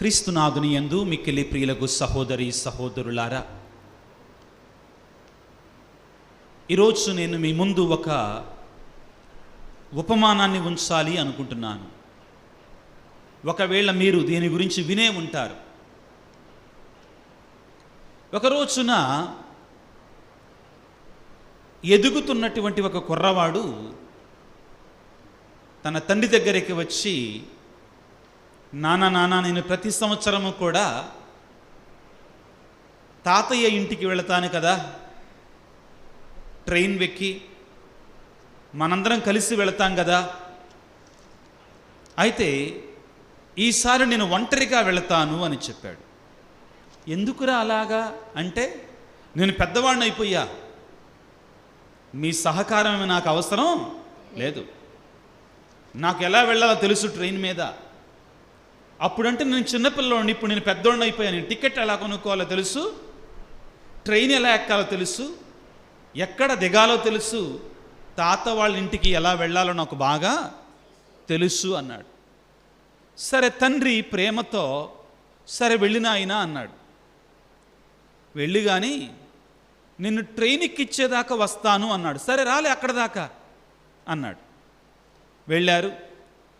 క్రీస్తునాథుని యందు మిక్కిలి ప్రియులకు సహోదరి సహోదరులారా, ఈరోజు నేను మీ ముందు ఒక ఉపమానాన్ని ఉంచాలి అనుకుంటున్నాను. ఒకవేళ మీరు దీని గురించి వినే ఉంటారు. ఒక రోజున ఎదుగుతున్నటువంటి ఒక కుర్రవాడు తన తండ్రి దగ్గరికి వచ్చి, నాన్న నేను ప్రతి సంవత్సరము కూడా తాతయ్య ఇంటికి వెళతాను కదా, ట్రైన్ వెక్కి మనందరం కలిసి వెళతాం కదా, అయితే ఈసారి నేను ఒంటరిగా వెళతాను అని చెప్పాడు. ఎందుకురా అలాగా అంటే, నేను పెద్దవాడిని అయిపోయా, మీ సహకారం నాకు అవసరం లేదు, నాకు ఎలా వెళ్ళాలో తెలుసు ట్రైన్ మీద. అప్పుడంటే నేను చిన్నపిల్లవాడిని, ఇప్పుడు నేను పెద్దవాడిని అయిపోయాను. నేను టికెట్ ఎలా కొనుక్కోవాలో తెలుసు, ట్రైన్ ఎలా ఎక్కాలో తెలుసు, ఎక్కడ దిగాలో తెలుసు, తాత వాళ్ళ ఇంటికి ఎలా వెళ్ళాలో నాకు బాగా తెలుసు అన్నాడు. సరే తండ్రి ప్రేమతో సరే వెళ్ళినా అయినా అన్నాడు. వెళ్ళి కానీ నిన్ను ట్రైన్ ఎక్కిచ్చేదాకా వస్తాను అన్నాడు. సరే రాలే అక్కడ దాకా అన్నాడు. వెళ్ళారు,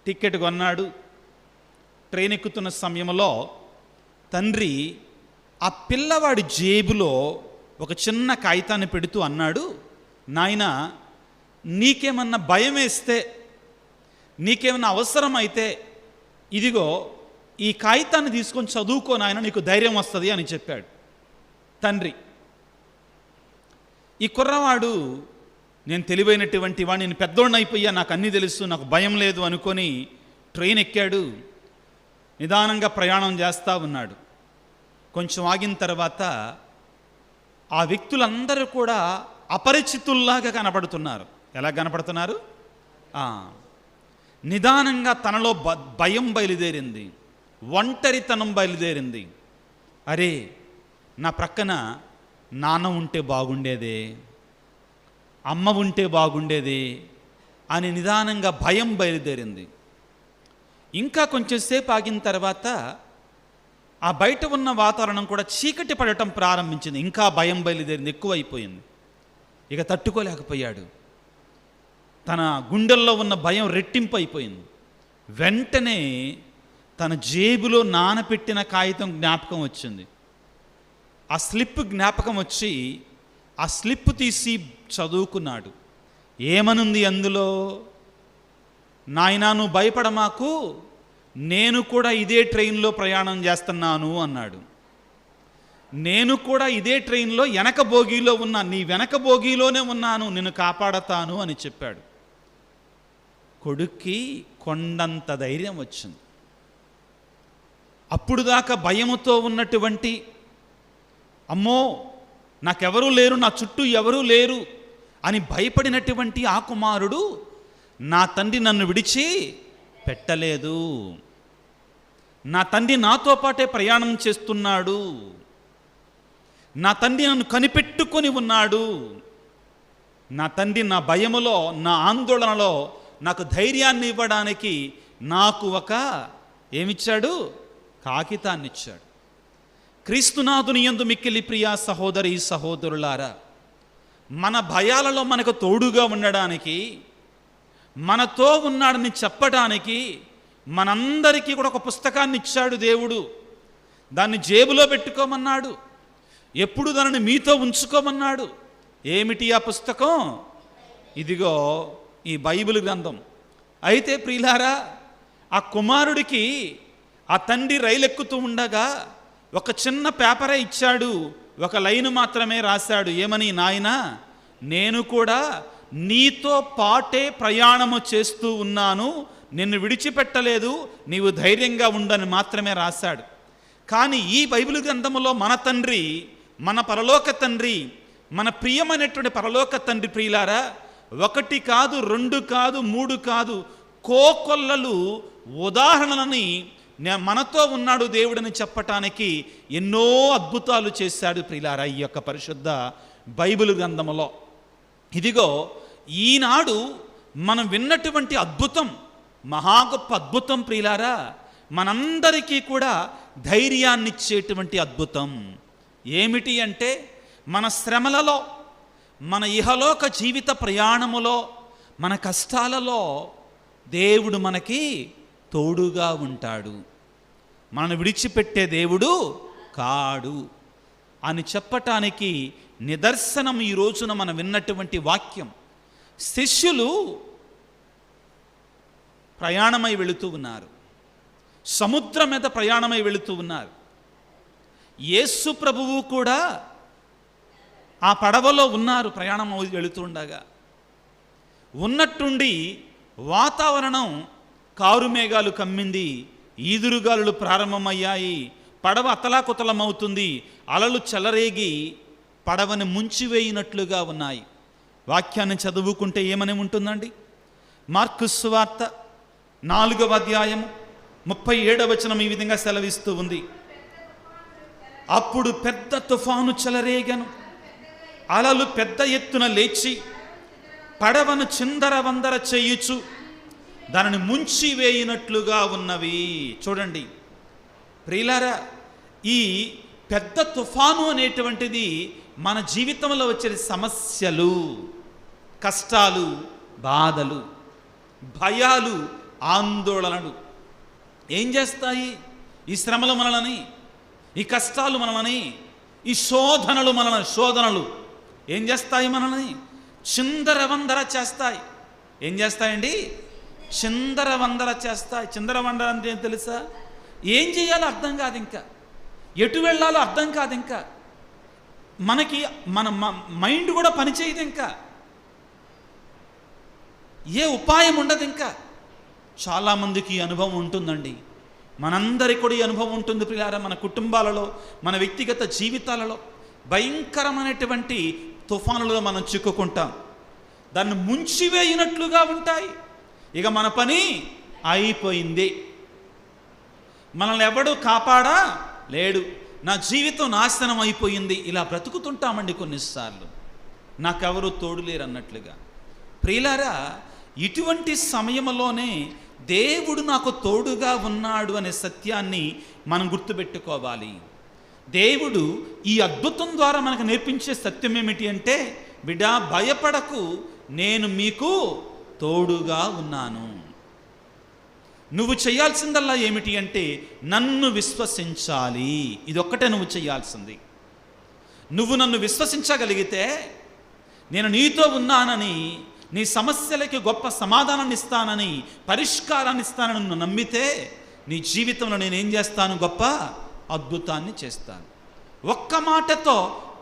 టికెట్ కొన్నాడు. ట్రైన్ ఎక్కుతున్న సమయంలో తండ్రి ఆ పిల్లవాడి జేబులో ఒక చిన్న కాగితాన్ని పెడుతూ అన్నాడు, నాయనా నీకేమన్నా భయం వేస్తే, నీకేమన్నా అవసరం అయితే ఇదిగో ఈ కాగితాన్ని తీసుకొని చదువుకో నాయన, నీకు ధైర్యం వస్తుంది అని చెప్పాడు తండ్రి. ఈ కుర్రవాడు, నేను తెలివైనటువంటి వాడు, నేను పెద్దోడిని అయిపోయా, నాకు అన్నీ తెలుసు, నాకు భయం లేదు అనుకొని ట్రైన్ ఎక్కాడు. నిదానంగా ప్రయాణం చేస్తూ ఉన్నాడు. కొంచెం ఆగిన తర్వాత ఆ వ్యక్తులందరూ కూడా అపరిచితుల్లాగా కనపడుతున్నారు. ఎలా కనపడుతున్నారు? నిదానంగా తనలో భయం బయలుదేరింది, ఒంటరితనం బయలుదేరింది. అరే, నా ప్రక్కన నాన్న ఉంటే బాగుండేదే, అమ్మ ఉంటే బాగుండేది అని నిదానంగా భయం బయలుదేరింది. ఇంకా కొంచెం సేపు ఆగిన తర్వాత ఆ బయట ఉన్న వాతావరణం కూడా చీకటి పడటం ప్రారంభించింది. ఇంకా భయం బయలుదేరింది, ఎక్కువైపోయింది. ఇక తట్టుకోలేకపోయాడు. తన గుండెల్లో ఉన్న భయం రెట్టింపు అయిపోయింది. వెంటనే తన జేబులో నానపెట్టిన కాగితం జ్ఞాపకం వచ్చింది. ఆ స్లిప్ జ్ఞాపకం వచ్చి ఆ స్లిప్ తీసి చదువుకున్నాడు. ఏమనుంది అందులో? నాయనా నువ్వు భయపడమాకు, నేను కూడా ఇదే ట్రైన్లో ప్రయాణం చేస్తున్నాను అన్నాడు. నేను కూడా ఇదే ట్రైన్లో వెనక బోగీలో ఉన్నా, నీ వెనక బోగీలోనే ఉన్నాను, నిన్ను కాపాడతాను అని చెప్పాడు. కొడుక్కి కొండంత ధైర్యం వచ్చింది. అప్పుడు దాకా భయముతో ఉన్నటువంటి, అమ్మో నాకెవరూ లేరు, నా చుట్టూ ఎవరూ లేరు అని భయపడినటువంటి ఆ కుమారుడు, నా తండ్రి నన్ను విడిచి పెట్టలేదు, నా తండ్రి నాతో పాటే ప్రయాణం చేస్తున్నాడు, నా తండ్రి నన్ను కనిపెట్టుకొని ఉన్నాడు, నా తండ్రి నా భయములో, నా ఆందోళనలో నాకు ధైర్యాన్ని ఇవ్వడానికి నాకు ఒక ఏమిచ్చాడు? కాగితాన్ని ఇచ్చాడు. క్రీస్తునాథుని యందు మిక్కిలి ప్రియా సహోదరి సహోదరులారా, మన భయాలలో మనకు తోడుగా ఉండడానికి, మనతో ఉన్నాడని చెప్పడానికి మనందరికీ కూడా ఒక పుస్తకాన్ని ఇచ్చాడు దేవుడు. దాన్ని జేబులో పెట్టుకోమన్నాడు, ఎప్పుడు దానిని మీతో ఉంచుకోమన్నాడు. ఏమిటి ఆ పుస్తకం? ఇదిగో ఈ బైబిల్ గ్రంథం. అయితే ప్రియులారా, ఆ కుమారుడికి ఆ తండ్రి రైలు ఎక్కుతూ ఉండగా ఒక చిన్న పేపరే ఇచ్చాడు, ఒక లైను మాత్రమే రాశాడు. ఏమని? నాయనా నేను కూడా నీతో పాటే ప్రయాణము చేస్తూ ఉన్నాను, నిన్ను విడిచిపెట్టలేదు, నీవు ధైర్యంగా ఉండని మాత్రమే రాశాడు. కానీ ఈ బైబిల్ గ్రంథములో మన తండ్రి, మన పరలోక తండ్రి, మన ప్రియమైనటువంటి పరలోక తండ్రి ప్రియులారా, 1 కాదు 2 కాదు 3 కాదు, కోకొల్లలు ఉదాహరణలని మనతో ఉన్నాడు దేవుడని చెప్పటానికి ఎన్నో అద్భుతాలు చేశాడు ప్రియులారా ఈ యొక్క పరిశుద్ధ బైబిల్ గ్రంథములో. ఇదిగో ఈనాడు మనం విన్నటువంటి అద్భుతం, మహా గొప్ప అద్భుతం ప్రియులారా, మనందరికీ కూడా ధైర్యాన్నిచ్చేటువంటి అద్భుతం. ఏమిటి అంటే, మన శ్రమలలో, మన ఇహలోక జీవిత ప్రయాణములో, మన కష్టాలలో దేవుడు మనకి తోడుగా ఉంటాడు, మనను విడిచిపెట్టే దేవుడు కాడు అని చెప్పటానికి నిదర్శనం ఈ రోజున మనం విన్నటువంటి వాక్యం. శిష్యులు ప్రయాణమై వెళుతూ ఉన్నారు, సముద్రం మీద ప్రయాణమై వెళుతూ ఉన్నారు. యేసు ప్రభువు కూడా ఆ పడవలో ఉన్నారు, ప్రయాణం వెళుతూ ఉండగా. ఉన్నట్టుండి వాతావరణం కారుమేఘాలు కమ్మింది, ఈదురుగాలులు ప్రారంభమయ్యాయి, పడవ అతలాకుతలమవుతుంది, అలలు చెలరేగి పడవని ముంచివేయినట్లుగా ఉన్నాయి. వాక్యాన్ని చదువుకుంటే ఏమని ఉంటుందండి? మార్కు సువార్త 4వ అధ్యాయం 37వ వచనం ఈ విధంగా సెలవిస్తూ ఉంది. అప్పుడు పెద్ద తుఫాను చెలరేగను, అలలు పెద్ద ఎత్తున లేచి పడవను చిందరవందర చేయుచు దానిని ముంచివేయినట్లుగా ఉన్నవి. చూడండి ప్రియులారా, ఈ పెద్ద తుఫాను అనేటువంటిది మన జీవితంలో వచ్చే సమస్యలు, కష్టాలు, బాధలు, భయాలు, ఆందోళనలు ఏం చేస్తాయి? ఈ శ్రమలు మనలని, ఈ కష్టాలు మనలని, ఈ శోధనలు ఏం చేస్తాయి? మనల్ని చిందరవందర చేస్తాయి. ఏం చేస్తాయండి? చిందరవందర చేస్తాయి. చిందరవందర అంటే ఏం తెలుసా? ఏం చేయాలో అర్థం కాదు, ఇంకా ఎటు వెళ్ళాలో అర్థం కాదు, ఇంకా మనకి మన మైండ్ కూడా పనిచేయదు, ఇంకా ఏ ఉపాయం ఉండదు. ఇంకా చాలామందికి ఈ అనుభవం ఉంటుందండి, మనందరికీ కూడా ఈ అనుభవం ఉంటుంది ప్రియారా. మన కుటుంబాలలో, మన వ్యక్తిగత జీవితాలలో భయంకరమైనటువంటి తుఫానులలో మనం చిక్కుకుంటాం, దాన్ని ముంచివేయినట్లుగా ఉంటాయి. ఇక మన పని అయిపోయింది, మనల్ని ఎవడు కాపాడా లేడు, నా జీవితం నాశనం అయిపోయింది, ఇలా బ్రతుకుతుంటామండి కొన్నిసార్లు, నాకెవరు తోడు లేరు అన్నట్లుగా. ప్రియులారా, ఇటువంటి సమయంలోనే దేవుడు నాకు తోడుగా ఉన్నాడు అనే సత్యాన్ని మనం గుర్తుపెట్టుకోవాలి. దేవుడు ఈ అద్భుతం ద్వారా మనకు నేర్పించే సత్యం ఏమిటి అంటే, బిడ్డా భయపడకు, నేను మీకు తోడుగా ఉన్నాను. నువ్వు చేయాల్సిందల్లా ఏమిటి అంటే నన్ను విశ్వసించాలి. ఇదొక్కటే నువ్వు చేయాల్సింది. నువ్వు నన్ను విశ్వసించగలిగితే, నేను నీతో ఉన్నానని, నీ సమస్యలకి గొప్ప సమాధానాన్ని ఇస్తానని, పరిష్కారాన్ని ఇస్తానని నువ్వు నమ్మితే, నీ జీవితంలో నేనేం చేస్తాను? గొప్ప అద్భుతాన్ని చేస్తాను. ఒక్క మాటతో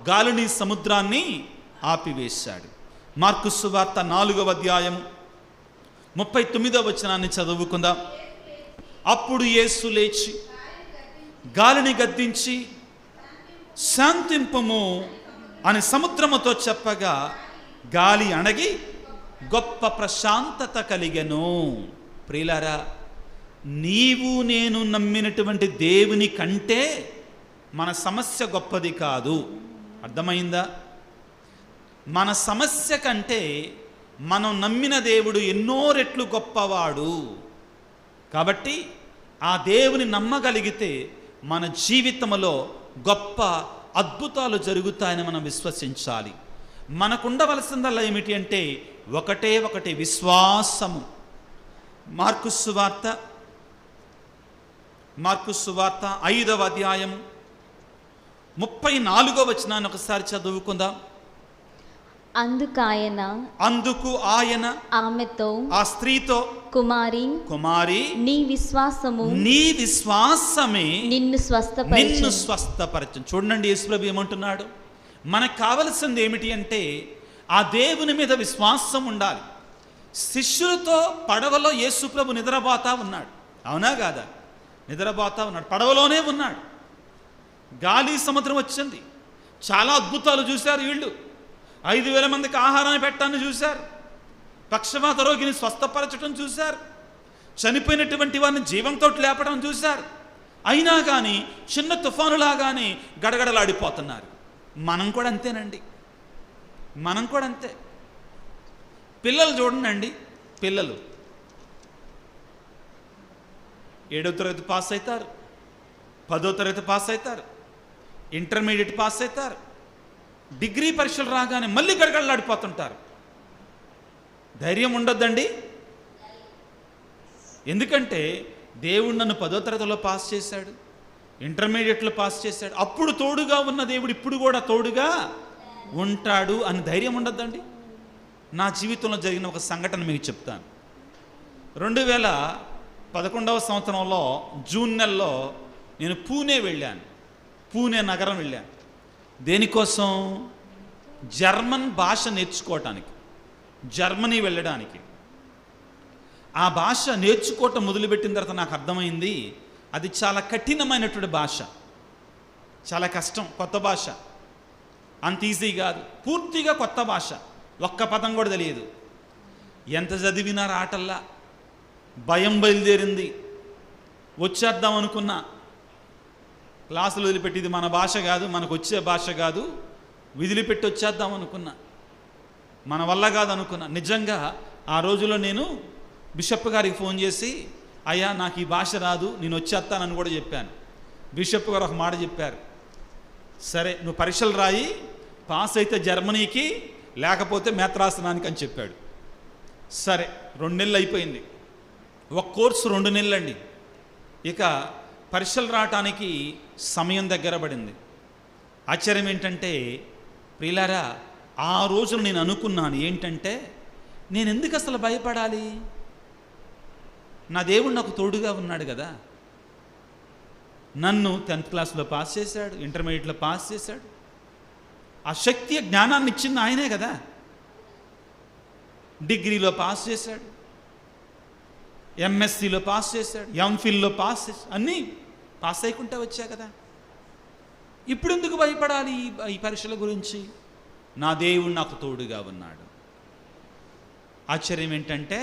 గాలిని, సముద్రాన్ని ఆపివేశాడు. మార్కు సువార్త 4వ అధ్యాయం 39వ వచనాన్ని చదువుకుందాం. అప్పుడు యేసు లేచి గాలిని గద్దించి శాంతింపుము అని సముద్రముతో చెప్పగా గాలి అణగి గొప్ప ప్రశాంతత కలిగెను. ప్రియులారా, నీవు నేను నమ్మినటువంటి దేవుని కంటే మన సమస్య గొప్పది కాదు. అర్థమైందా? మన సమస్య కంటే మనం నమ్మిన దేవుడు ఎన్నో రెట్లు గొప్పవాడు. కాబట్టి ఆ దేవుని నమ్మగలిగితే మన జీవితంలో గొప్ప అద్భుతాలు జరుగుతాయని మనం విశ్వసించాలి. మనకుండవలసిందల్లా ఏమిటి అంటే ఒకటే విశ్వాసము. మార్కు సువార్త 5వ అధ్యాయం 34వ వచనాన్ని ఒకసారి చదువుకుందాం. అందుకు ఆయన ఆమెతో, ఆ స్త్రీతో, కుమారి నీ విశ్వాసమే నిన్ను స్వస్థపరచు. చూడండి యేసుప్రభు ఏమంటున్నాడు? మనకు కావలసింది ఏమిటి అంటే ఆ దేవుని మీద విశ్వాసం ఉండాలి. శిష్యులతో పడవలో యేసుప్రభు నిద్రపోతా ఉన్నాడు, అవునా కాదా? నిద్రపోతా ఉన్నాడు, పడవలోనే ఉన్నాడు. గాలి, సముద్రం వచ్చింది, చాలా అద్భుతాలు చూశారు వీళ్ళు. 5,000 మందికి ఆహారాన్ని పెట్టాన్ని చూశారు, పక్షవాత రోగిని స్వస్థపరచడం చూశారు, చనిపోయినటువంటి వారిని జీవంతో లేపడం చూశారు. అయినా కానీ చిన్న తుఫానులాగానే గడగడలాడిపోతున్నారు. మనం కూడా అంతేనండి, మనం కూడా అంతే. పిల్లలు చూడండి, పిల్లలు 7వ తరగతి పాస్ అవుతారు, 10వ తరగతి పాస్ అవుతారు, ఇంటర్మీడియట్ పాస్ అవుతారు, డిగ్రీ పరీక్షలు రాగానే మళ్ళీ గడగడలాడిపోతుంటారు. ధైర్యం ఉండొద్దండి. ఎందుకంటే దేవుడు నన్ను 10వ తరగతిలో పాస్ చేశాడు, ఇంటర్మీడియట్లో పాస్ చేశాడు, అప్పుడు తోడుగా ఉన్న దేవుడు ఇప్పుడు కూడా తోడుగా ఉంటాడు అని ధైర్యం ఉండొద్దండి. నా జీవితంలో జరిగిన ఒక సంఘటన మీకు చెప్తాను. 2011వ సంవత్సరంలో జూన్ నెలలో నేను పూణే వెళ్ళాను. పూణే నగరం వెళ్ళాను. దేనికోసం? జర్మన్ భాష నేర్చుకోవటానికి, జర్మనీ వెళ్ళడానికి. ఆ భాష నేర్చుకోవటం మొదలుపెట్టిన తర్వాత నాకు అర్థమైంది అది చాలా కఠినమైనటువంటి భాష, చాలా కష్టం, కొత్త భాష, అంత ఈజీ కాదు, పూర్తిగా కొత్త భాష, ఒక్క పదం కూడా తెలియదు. ఎంత చదివినా రాటల్లా, భయం బయలుదేరింది. వచ్చేద్దాం అనుకున్నా, క్లాసులు వదిలిపెట్టి ఇది మన భాష కాదు, మనకు వచ్చే భాష కాదు, వదిలిపెట్టి వచ్చేద్దాం అనుకున్నా, మన వల్ల కాదు అనుకున్నా. నిజంగా ఆ రోజులో నేను బిషప్ గారికి ఫోన్ చేసి, అయ్యా నాకు ఈ భాష రాదు, నేను వచ్చేస్తానని కూడా చెప్పాను. బిషప్ గారు ఒక మాట చెప్పారు, సరే నువ్వు పరీక్షలు రాయి, పాస్ అయితే జర్మనీకి, లేకపోతే మేత్రాసనానికి అని చెప్పాడు. సరే 2 నెలలు అయిపోయింది. ఒక కోర్సు 2 నెలలండి. ఇక పరీక్షలు రావటానికి సమయం దగ్గర పడింది. ఆశ్చర్యం ఏంటంటే ప్రియులారా, ఆ రోజున నేను అనుకున్నాను ఏంటంటే, నేను ఎందుకు అసలు భయపడాలి? నా దేవుడు నాకు తోడుగా ఉన్నాడు కదా. నన్ను 10th క్లాస్లో పాస్ చేశాడు, ఇంటర్మీడియట్లో పాస్ చేశాడు. ఆ శక్తి జ్ఞానాన్ని ఇచ్చింది ఆయనే కదా. డిగ్రీలో పాస్ చేశాడు, ఎంఎస్సిలో పాస్ చేశాడు, ఎంఫిల్లో పాస్ చేశాడు, అన్నీ పాస్ అయ్యకుంటే వచ్చా కదా. ఇప్పుడు ఎందుకు భయపడాలి ఈ పరీక్షల గురించి? నా దేవుడు నాకు తోడుగా ఉన్నాడు. ఆశ్చర్యం ఏంటంటే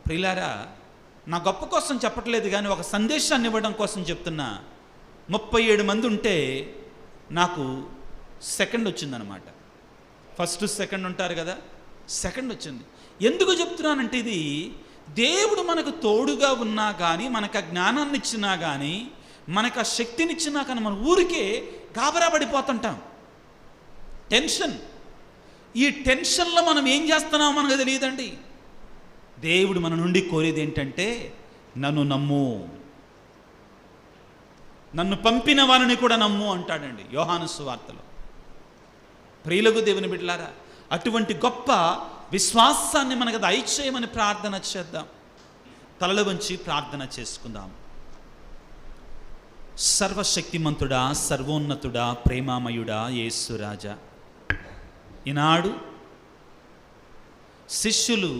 ప్రియులారా, నా గొప్ప కోసం చెప్పట్లేదు కానీ ఒక సందేశాన్ని ఇవ్వడం కోసం చెప్తున్నా. 37 మంది ఉంటే నాకు సెకండ్ వచ్చిందనమాట. ఫస్ట్ సెకండ్ ఉంటారు కదా, సెకండ్ వచ్చింది. ఎందుకు చెప్తున్నానంటే ఇది దేవుడు మనకు తోడుగా ఉన్నా కానీ, మనకు ఆ జ్ఞానాన్ని ఇచ్చినా కానీ, మనకు ఆ శక్తిని ఇచ్చినా కానీ మన ఊరికే గాబరా పడిపోతుంటాం. టెన్షన్. ఈ టెన్షన్లో మనం ఏం చేస్తున్నామో మనకు తెలియదండి. దేవుడు మన నుండి కోరేది ఏంటంటే, నన్ను నమ్ము, నన్ను పంపిన వారిని కూడా నమ్ము అంటాడండి యోహాను సువార్తలో. ప్రియులకు దేవుని బిడ్డలారా, అటువంటి గొప్ప విశ్వాసాన్ని మనకు దయచేయమని ప్రార్థన చేద్దాం. తలలు వంచి ప్రార్థన చేసుకుందాం. సర్వశక్తిమంతుడా, సర్వోన్నతుడా, ప్రేమామయుడా, యేసురాజా, ఈనాడు శిష్యులు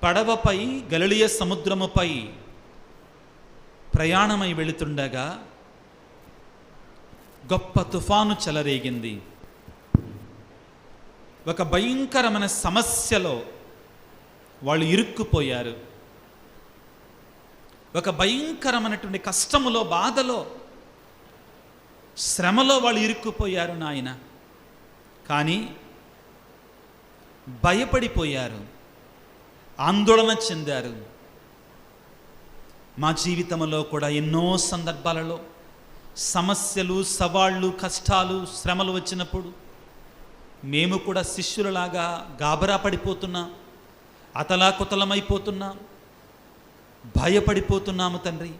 పడవపై గలిలయ సముద్రముపై ప్రయాణమై వెళుతుండగా గొప్ప తుఫాను చెలరేగింది. ఒక భయంకరమైన సమస్యలో వాళ్ళు ఇరుక్కుపోయారు. ఒక భయంకరమైనటువంటి కష్టములో, బాధలో, శ్రమలో వాళ్ళు ఇరుక్కుపోయారు నాయన. కానీ భయపడిపోయారు, ఆందోళన చెందారు. మా జీవితంలో కూడా ఎన్నో సందర్భాలలో సమస్యలు, సవాళ్ళు, కష్టాలు, శ్రమలు వచ్చినప్పుడు మేము కూడా శిష్యులలాగా గాబరా పడిపోతున్నాం, అతలాకుతలమైపోతున్నాం, భయపడిపోతున్నాము తండ్రి.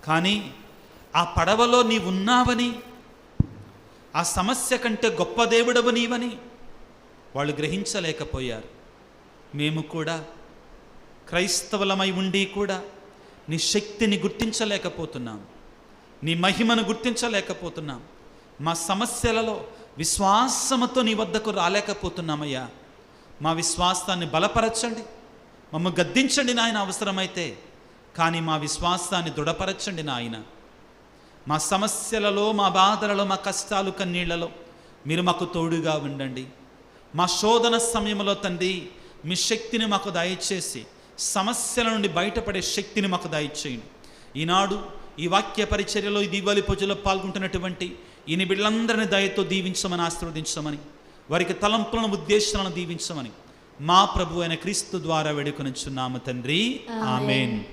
కానీ ఆ పడవలో నీవున్నావని, ఆ సమస్య కంటే గొప్ప దేవుడవు నీవని వాళ్ళు గ్రహించలేకపోయారు. మేము కూడా క్రైస్తవులమై ఉండి కూడా నీ శక్తిని గుర్తించలేకపోతున్నాం, నీ మహిమను గుర్తించలేకపోతున్నాం. మా సమస్యలలో విశ్వాసముతో నీ వద్దకు రాలేకపోతున్నామయ్యా. మా విశ్వాసాన్ని బలపరచండి, మమ్మల్ని గద్దించండి నాయన అవసరమైతే, కానీ మా విశ్వాసాన్ని దృఢపరచండి నాయన. మా సమస్యలలో, మా బాధలలో, మా కష్టాలు, కన్నీళ్లలో మీరు మాకు తోడుగా ఉండండి. మా శోధన సమయంలో తండ్రి మీ శక్తిని మాకు దయచేసి సమస్యల నుండి బయటపడే శక్తిని మాకు దయచేయండి. ఈనాడు ఈ వాక్య పరిచర్యలో, ఈ దీపావళి పూజలో పాల్గొంటున్నటువంటి ఈయన బిడ్డలందరినీ దయతో దీవించమని, ఆశీర్వదించమని, వారికి తలంపులను, ఉద్దేశాలను దీవించమని మా ప్రభు అయిన క్రీస్తు ద్వారా వేడుకొనుచున్నాము తండ్రి. ఆమేన్.